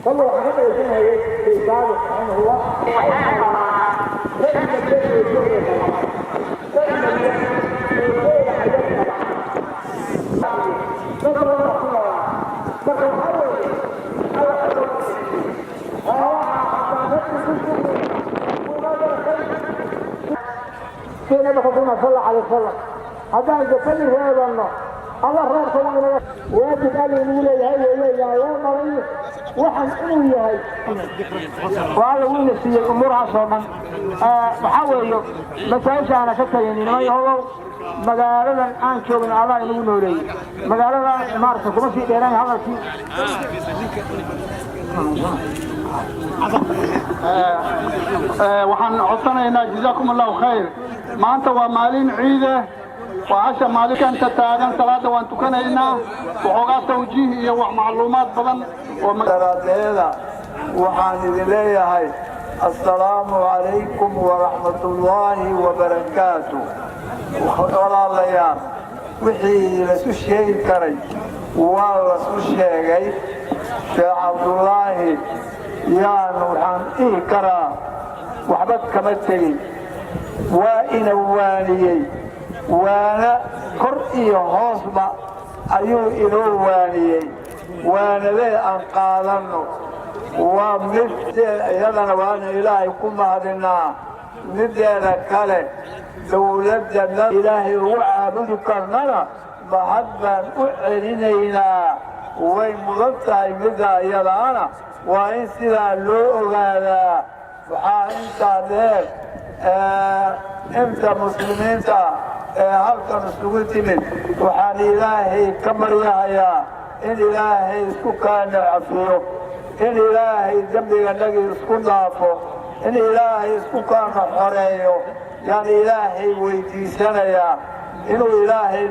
فالله حتى يكون هي في سابق عنه هو لكن الشيء يجوز كنا بخصوصنا صلى عليه وسلم هذا يتكلم هذا الله الله رب سبحانه واجب قال لي يا مريم waxaan inuu yahay waa weyn si umuraha sooman waxa weeyo masaajana ka tageynina yahow magaaladan aan joogno Allah inuu nooleeyay magaalada maarta kuma sii dheeraan hadalkii waxaan codsanaynaa jazaakum Allahu khayr maanta waa maalin ciid وعشان مالك أنت تاجن ثلاثة وأنتو كنينا وحقات توجيه ومعلومات بدن ومثلا وحان إليه هاي السلام عليكم ورحمة الله وبركاته ولا ليان وحي لسو الشيء كري ورسو الشيء شيخ عبد الله يا نوحان إيه كرا وحبت كمتين وإن وانيي وانا قرئي هوصبا ايو إلو وانيي وانا ليه انقاذنو ومثل يدنا وانا إلهي كما هدنا ندينا كالي دولة جنة إلهي وعابد كرننا محبا أعلنينا وين مضبطة مدى يدانا وإن سلا لو أغادا وحا انت ليه انت مسلمين halkan isugu timid waxaan ilaahay ka maryahayaa in ilaahay isku kaana cafiyo in ilaahay dambiga naga isku dhaafo in ilaahay isku kaana xoreeyo yani ilaahay weydiisanayaa inuu ilaahay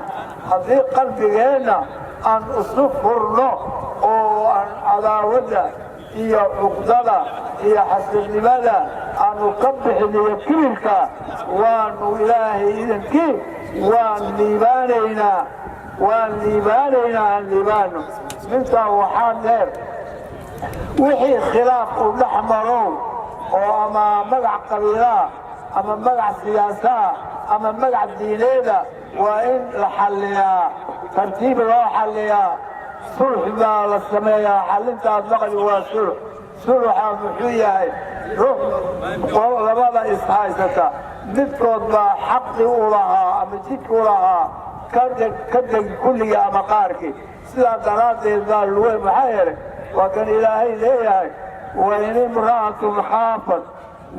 haddii qalbigeena aan isu furno oo aan cadaawada iyo cuqdada iyo xasidnimada aanu ka bixiniyo kibirka waanu ilaahay idinkii waan liibaanaynaa aan liibaano mintaa waxaa dheer wixii khilaaf u dhex marow oo ama magac qabiilaa ama magac siyaasaa ama magac diineeda waa in la xalliyaa tartiib loo xalliyaa sulx baa la sameeyaa xallintaas maqli waa sulx sulxa muxuu yahay ruux labada ishaysata midkood baa xaqi u lahaa ama jidka u lahaa ka deg kulliga ama qaarkii sidaa daraaddeed baa luwe maxaa yeelay waa kan ilaahay leeyahay wain imra'atun xaafat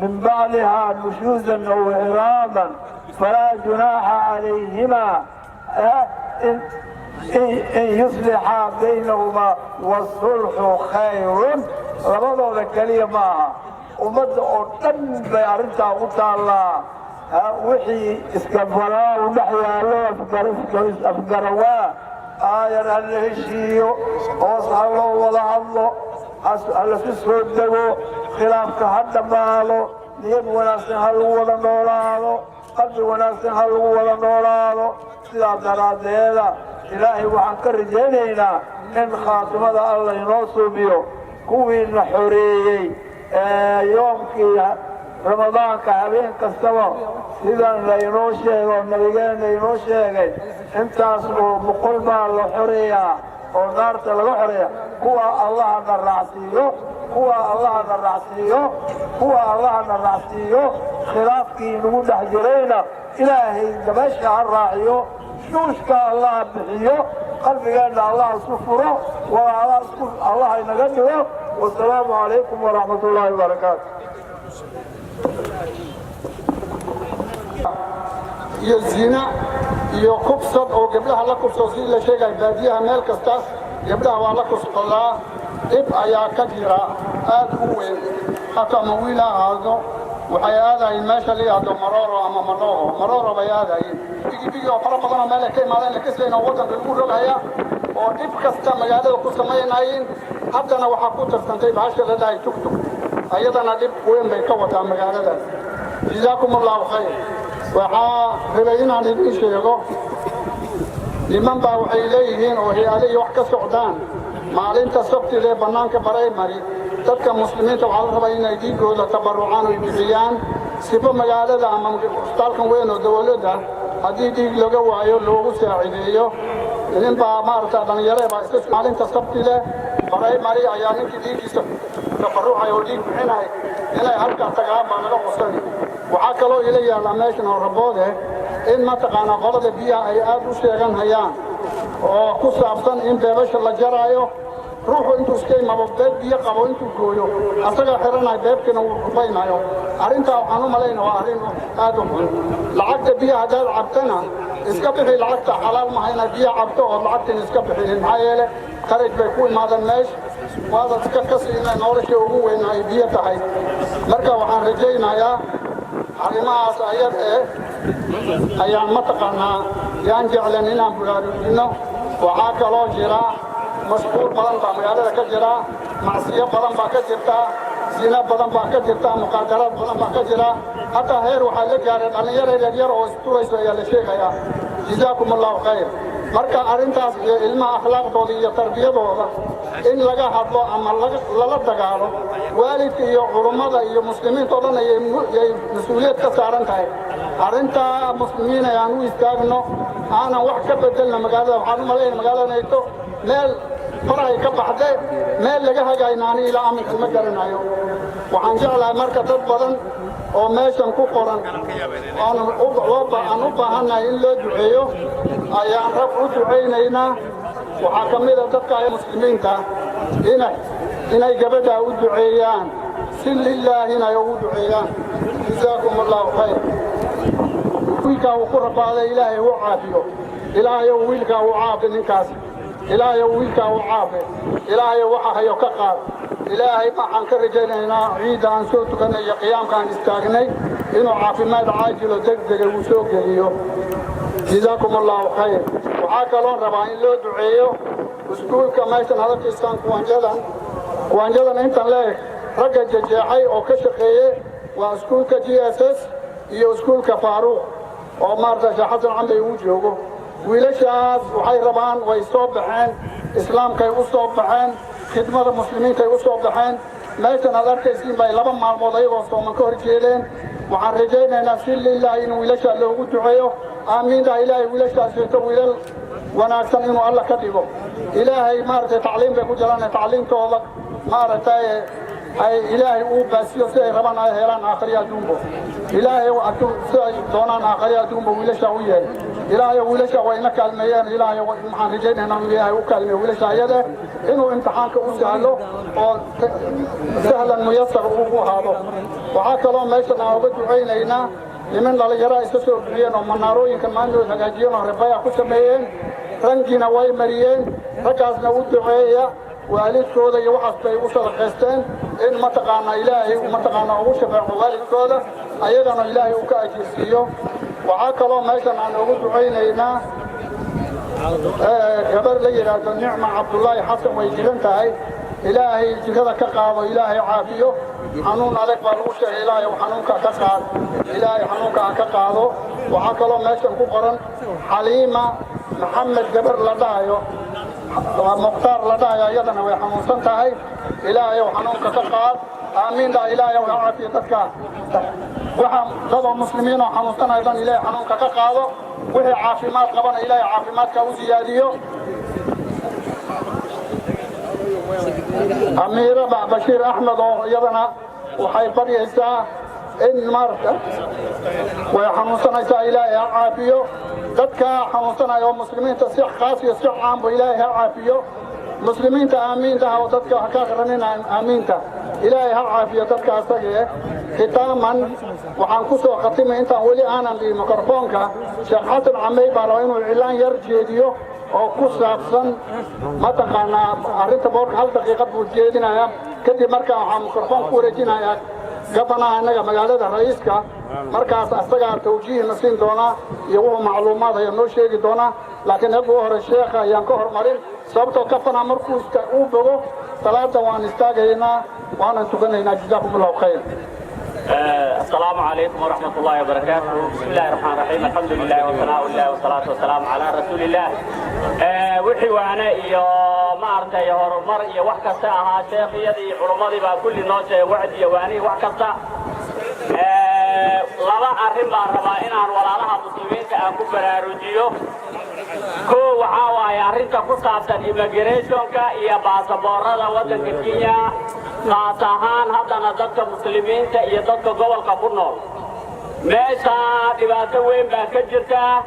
min baclihaa nushuuzan aw iraadan falaa junaaxa calayhimaa in yuslixa baynahumaa wasulxu khayrun labadooda keliya maaha ummadda oo dhan bay arrintaa u taallaa wixii iskabalaa u dhex yaallo afgarawaa aayar ha la heshiiyo hoos ha loo wada hadlo ha lasu soo dego khilaafka ha dhammaado niyad wanaagsan ha lagu wada noolaado qalbi wanaagsan ha lagu wada noolaado sidaa daraaddeeda ilaahay waxaan ka rajaynaynaa in khaatimada alla inoo suubiyo kuwiina xoreeyey yoomkii ramadaanka habeen kastaba sidan laynoo sheego nabigeena inoo sheegay intaas oo boqol baa la xoreeyaa oo naarta laga xoreeya kuwa allahna raacsiiyo khilaafkii nagu dhex jirayna ilaahay dabaysha ha raaciyo shuushka allah bixiyo qalbigeena allah isku furo walaala allah inaga dhigo wasalaamu calaykum waraxmat ullaahi wabarakaatu iyo zina iyo kubsad oo gabdhaha la kubsado sidii la sheegay baadiyaha meel kasta gabdhaha waa la kubsadaa dhib ayaa ka jira aad u weyn hata ma wiil ahaado waxay aadayin meesha la yidhaahdo marooro bay aadayin bigi oo fara badan oo meel ay ka imaadeen la kasayna waddanka lagu rogaya oo dhib kasta magaalada ku samaynayin haddana waxaa ku tarsantay bahasha la dhahay tugtug ayadana dhib weyn bay ka wadaa magaaladaas jazaakum allahu khayr waxaa rabay inaan idin sheego niman baa waxay leeyihiin oo hay-adihii wax ka socdaan maalinta sabtida ee bannaanka bareymari dadka muslimiinta waxaa la rabaa inay dhiigooda tabarucaan oy bixiyaan sifa magaalada ama isbitaalkan weyn oo dawladda haddii dhiig laga waayo loogu saacideeyo nin baa maaragta dhallinyaree baa iska maalinta sabtida bareymari ayaa ninkii dhiiggiisa tabarucay oo dhiig bixinay inay halkaa tagaan baa laga qosani waxaa kaloo ila yaallaa meeshan oo raboode in mataqaanaa qolada biyaha ay aad u sheegan hayaan oo ku saabsan in beebasha la jaraayo ruuxu intuu iska imabo beeb biyo qabo intuu gooyo asagaa xiranayo beebkina wuu rubaynayo arrintaa waxaan u malayna waa arrin aad u xun lacagta biyaha haddaad cabtana iska bixi lacagta xalaal maha inaad biyo cabto oo lacagtina iska bixinin maxaa yeele qaraj bay ku imaadeen meesha waada iska kasi inay nolosha ugu weyna ay biyo tahay marka waxaan rajaynayaa arrimahaas ayad ayaan mataqaanaa yaan jeclan inaan bulaarujinno waxaa kaloo jira mashquul badan baa magaalada ka jira macsiyo badan baa ka jirta zina badan baa ka jirta muqaadaraad badan baa ka jira hataa heer waxaa la gaaray dhallinyaro yaryar oo isturayso ayaa la sheegayaa jazaakum allahu khayr marka arrintaas iyo ilmaha akhlaaqdooda iyo tarbiyadooda in laga hadlo ama lala dagaalo waalidka iyo culummada iyo muslimiinta oo dhan ayay mas-uuliyad ka saaran tahay arrintaa muslimiin ayaan u istaagno aanan wax ka bedelna magaalada waxaan u malayna magaalada nayto meel farahay ka baxde meel laga hagaynaani ilaa aminka ma garanayo waxaan jeclahay marka dad badan oo meeshan ku qoran aan u baahannahay in loo duceeyo ayaan rab u ducaynaynaa waxaa ka mid a dadka muslimiinta inay gabadhaa u duceeyaan si lilaahi inay ugu duceeyaan jazaakum allahu khayr wiilkaa uu ku rabaaday ilaahay u caafiyo ilaahayow wiilkaa u caafi ninkaas ilaahayow wiilkaa u caafi ilaahayow waxa hayo ka qaad ilaahay waxaan ka rajaynaynaa ciidda aan soo tukanay iyo qiyaamkaan istaagnay inuu caafimaad caajilo degdega uu soo geliyo jazaakum allahu khayr waxaa kaloon rabaa in loo duceeyo iskuulka meeshan hadalkiisaan kuwanjadan intan leeg ragga jajeexay oo ka shaqeeye waa iskuulka GSS iyo iskuulka faaruuq oo maarta sheekh xasan cambe uu joogo wiilashaas waxay rabaan way soo baxeen islaamkay u soo baxeen khidmada muslimiintay u soo baxeen meeshan aad arkaysiin bay 2 maalmood ayagoo sooman ka hor jeedeen waxaan rajaynaynaa si lilaahi in wiilashaa loogu duceeyo aamiinta ilaahay wiilashaas sheegto wiilal wanaagsan inuu alla ka dhigo ilaahay maaragtay tacliim bay ku jiraan tacliimtooda maaragtay ay ilaahay uu baasiyo si ay rabaan ay helaan aakhiriya adduunka ilaahay si ay doonaan aakhiriya adduunka wiilasha u yeelay ilaahay wiilasha way ina kaalmeeyeen ilaahay waxaan rajaynaynaa inuu ilaahay u kaalmeeyo wiilasha ayada inuu imtixaanka u sahlo oo sahlan muyasar ugu ahaado waxaa kaloo meeshan aan uga ducaynaynaa niman dhalinyaro iska soo bixiyeen oo manaarooyinkan maantooda hagaajiyeen oo rebaya ku sameeyeen rangiina way mariyeen raggaasna u duceeya waalidkooda iyo waxaas bay u sadaqaysteen in mataqaanaa ilaahay mataqaanaa ugu shafeeco waalidkooda ayagana ilaahay uu ka ajirsiiyo waxaa kaloo meeshan aan ugu ducaynaynaa gabar la yidhaahdo nicma cabdullaahi xasan way jiran tahay ilaahay jirada ka qaado ilaahay caafiyo xanuun adag baa lagu sheegay ilaahay xanuunka ka qaad ilaahay xanuunka ka qaado waxaa kaloo meeshan ku qoran xaliima maxamed gabar la dhahayo mukhtaar la dhahayo iyadana way xanuunsan tahay ilaahay xanuunka ka qaad aamiin daa ilaahay caafiyo dadka waxa dadoo muslimiin oo xanuunsanaya dhan ilaahay xanuunka ka qaado wixii caafimaad qabana ilaahay caafimaadka u siyaadiyo أميرة بشير أحمد ويضنا وحي بريسا إن مرتا ويحمصنا إلهي عافية ذاتك حمصنا يوم مسلمين تسيح خاص يسيح عام بإلهي عافية مسلمين تآمين تها وذاتك حكاكرنين آمين تها إلهي عافية ذاتك أستغيه ختاما وحنكسو ختيمة انت ولي أنا بميكروفونك شيخ حسن عمي بالوين والإعلان يرجيديو oo ku saabsan mataqaanaa arrinta boorka hal daqiiqad buu jeedinayaa kadib markaa waxaa mikrofon ku wareejinayaa gabanaha innaga magaalada ra'iiska markaas asagaa tawjiihna siin doonaa iyo wuxuu macluumaad ayaa noo sheegi doonaa laakiin eegu hore sheekha ayaan ka hormarin sababtoo kafana markuu uu bogo salaada waan istaagaynaa waanan tukanaynaa jazaakum allahu khayr السلام عليكم ورحمة الله وبركاته. بسم الله الرحمن الرحيم. الحمد لله وثناء الله والصلاة والسلام على رسول الله. وحي وانا يا مارتا يا هرمر يا وحكسة ها شيخ يدي علماء با كل نوع وعد يا واني وحكسة. لما أرهم باربا إن عن ولا لها مسلمين كأنكم براروجيو. كو وعاوا يا ريتا كوسابتا إيميجريشن كا يا باسبورة ودن كينيا قاطعان هذا نزلت مسلمين يا ضد جوال كابونول. ماشى دبعته وين بكجرته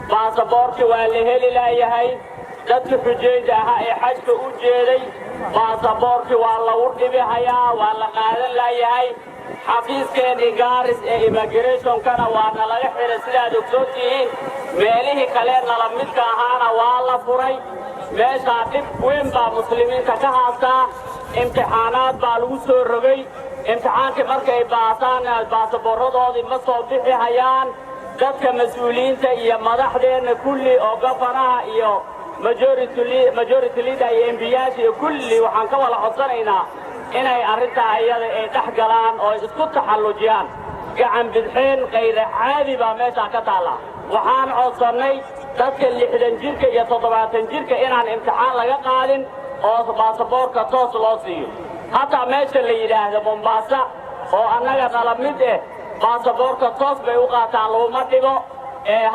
باسبورتي واللي هلي لا يهي ضد فجيجة هاي حاجة وجيري باسبورتي والله ورد بهايا والله قال لا يهي حفيز كان إجارس إيميجريشن كان وانا لا يحمل سلاح دكتورين ماليه كلنا لميت كهانا والله فري ماشى دب وين بمسلمين كهاسا امتحانات بالوسو رغي امتحان كمركي باسان باسبوردودي ما soo bixi hayaan dadka mas'uuliyiinta iyo madaxdeena kulli oo gafanaha iyo majority leader iyo MPs iyo kulli waxaan ka wada codsanaynaa inay arinta ayada ay dhaxgalaan oo isku taxallujiyaan gacan bidxeen qayr caadi ba meesha ka taala waxaan codsanay dadka 60 jirka iyo 70 jirka inaan imtixaan laga qaadin oo baasaboorka toos loo siiyo hatta meesha la yiraahdo Mombasa oo annaga nala mid ah baasaboorka toos bay u qaataan looma dhigo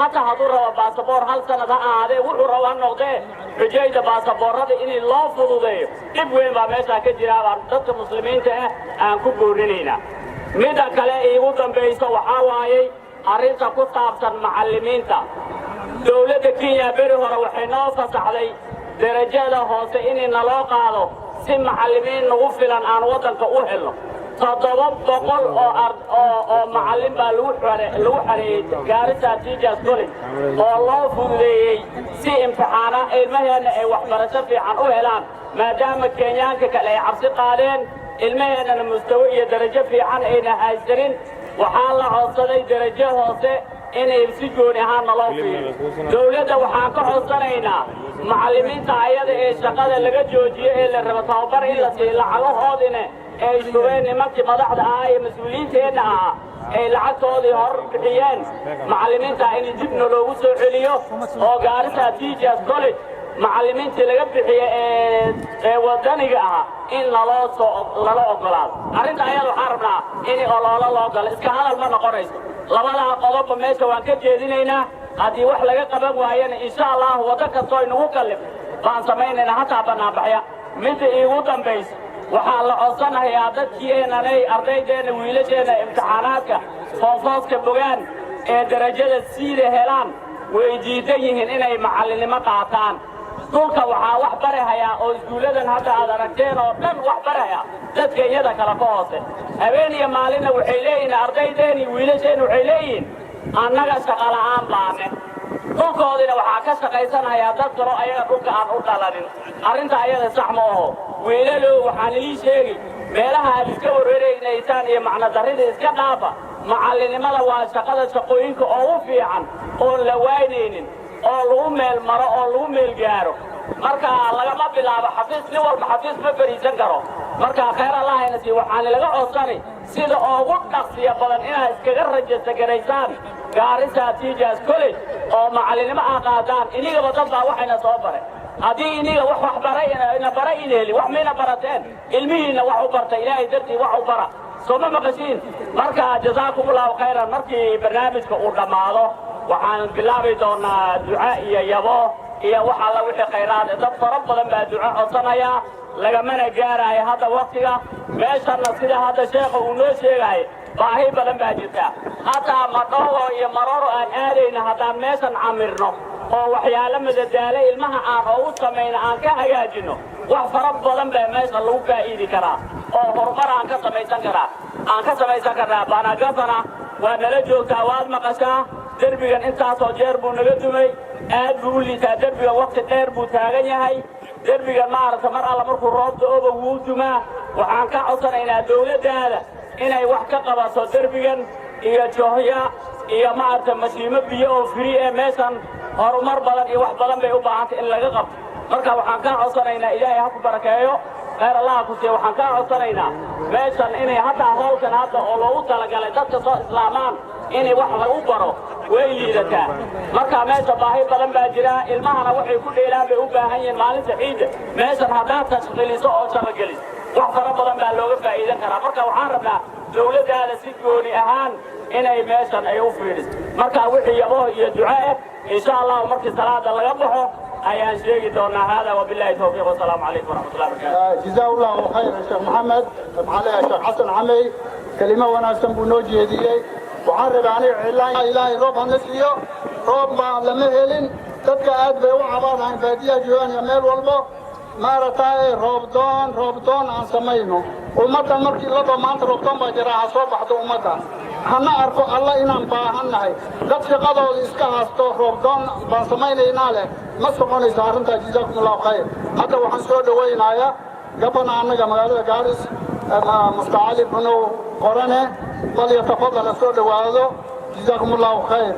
hatta haduu rabo baasaboor hal sanad aade wuxuu rabaa noqdee xujayda baasaboorada in loo fududeeyo dib weyn baa meesha ka jira dadka muslimiinta ah aan ku goorinayna mida kale iigu dambayso waxa waayay arrinta ku saabsan macallimiinta dawladda Kenya bari hore waxay noo fasaxday درجة هوسة إني نلاقاه سم معلمين نغفلان عن وطن كأهله تضرب بقول أو معلم بالوحري كارثة تيجي سكولي والله فضلي سي امتحانا المهنة وحبرة في عن أهلان ما دام الكينيان كلا عبس قالين المهنة المستوية درجة في عن أين هاجرين وحال عصري درجة هوسة إني يمسكوني هان الله فيه دولة وحاكو حصرينا معلمين تعيادة الشقادة اللي جوجيه اللي ربطاوبر إلا سيلا على هودينه شوين مكي مدحد مسؤولين تينا لعطولي هر بحيان معلمين تعيني جبنو لو وسو عليو oo gaarisa teachers college معلمين تلقى بحيان ودانيga in lala ogolaado arinta ayadu xarabna in oloola loo gal iska hadal ma noqonayso labada qodob meesha waan ka jeedinaynaa hadii wax laga qaban waayana insha Allah wada ka soo inagu kalif baan sameeynaa hatta banaanbaxya mid iigu dambayso waxa la codsanayaa dadkeenanay ardaydeena wiilasheena imtixaanaadka foofooska bogaan ee darajada siida helaan way diidan yihiin inay macallinimo qaataan dhulka waxaa wax barahaya oo iskuuladan hadda aad aragteen oo dhan wax barahaya dadka iyada kala ka hoose habeen iyo maalin waxay leeyihiin ardaydeena wiilasheena waxay leeyihiin annaga shaqo la'aan baane dhulkoodina waxaa ka shaqaysanaya dad kale ayaga dhulka aan u dhalanin arrinta ayada sax ma aho wiilalo waxaan ii sheegay meelaha aad iska wareereynaysan iyo macna darrida iska dhaafa macallinimada waa shaqada shaqooyinka ugu fiican oo la waynaynin oo lagu meel maro oo lagu meel gaaro marka lagama bilaabo xafiis ni walba xafiis ma fariisan karo marka khayr Allah ina si waxaan laga codsanay sida ugu dhaqsiya badan inaad iskaga rajayso garaysaan gaarisa teachers college oo macallinimo qaadaan iniga dad baa waxayna soo baray hadii iniga wax baray inay wax meena barateen ilmihiina wax u bartay ilaahay dartii wax u bara soma maqashiin marka jazaakumullahu khayran markii barnaamijka uu dhamaado waxaan bilaabay doonaa ducaa iyo yabo iyo waxa la wixii khayraad dad fara badan baa ducaa codsanaya lagamana gaarayo hadda waqtiga meeshana sida hadda sheekhu uu noo sheegay baahi badan baa jirta hatta madhowo iyo maroro aan aadayna haddaan meeshan camirno oo waxyaalo madadaalo ilmaha aan ugu samayno aan ka hagaajino wax fara badan baa meesha lagu faa'iidi karaa oo horumar aan ka samaysan karaa baanagafana waa nala joogtaa waad maqashaa derbigan intaasoo jeer buu naga dumay aad buu u liitaa derbigan waqti dheer buu taagan yahay derbigan maaragta mar alla markuu roobta ooba wuu dumaa waxaan ka codsanaynaa dawladdaada inay wax ka qabato derbigan iyo joohya iyo maaragta mashiimo biyo oo free ee meeshan horumar badan iyo wax badan bay u baahantay in laga qabto marka waxaan ka codsanaynaa ilaahay ha ku barakeeyo غير الله كنت وحنكا عطرينا ماشان إني حتى هولكن هذا أولو تلقى لدك صو إسلامان إني وحضر أبرو ويلي ذكا مركا ماشا باهي بلن باجرا المهنا وحي كل إلان بأباهين مالين سحيد ماشان هذا تشغلي سوء شرقلي وحضر بلن باللوغة فإذا كان مركا وحاربنا دولة هذا سيكوني أهان إني ماشان أيو فيرس مركا وحي يبوه يدعاء إن شاء الله مركي صلاة الله يبوه أيان شيء دورنا هذا وبالله التوفيق والسلام عليكم ورحمة الله وبركاته. جزاه الله خير الشيخ محمد معالي الشيخ حسن عمي كلمة وناسم بنوجي هدية وعرب عني علان إلهي روب هنسيو روب ما لما هلين تبقى أدبي وعبار عن فادية جوان يميل والبو ما رتاي روب دون عن سمينه ومتى مركي لطو مانت روب دون بجراحة صوب حدو أمتا هنا أركو الله إنام باهنهي قد شقادو إسكا هستو روب دون بان سمينه إناله ما سقوني سارنتا جزاكم الله خير حتى وحن سو دوينايا قبنا عنك مغالو غارس مستعالي بنو قرنه فليتفضل سو دوادو جزاكم الله خير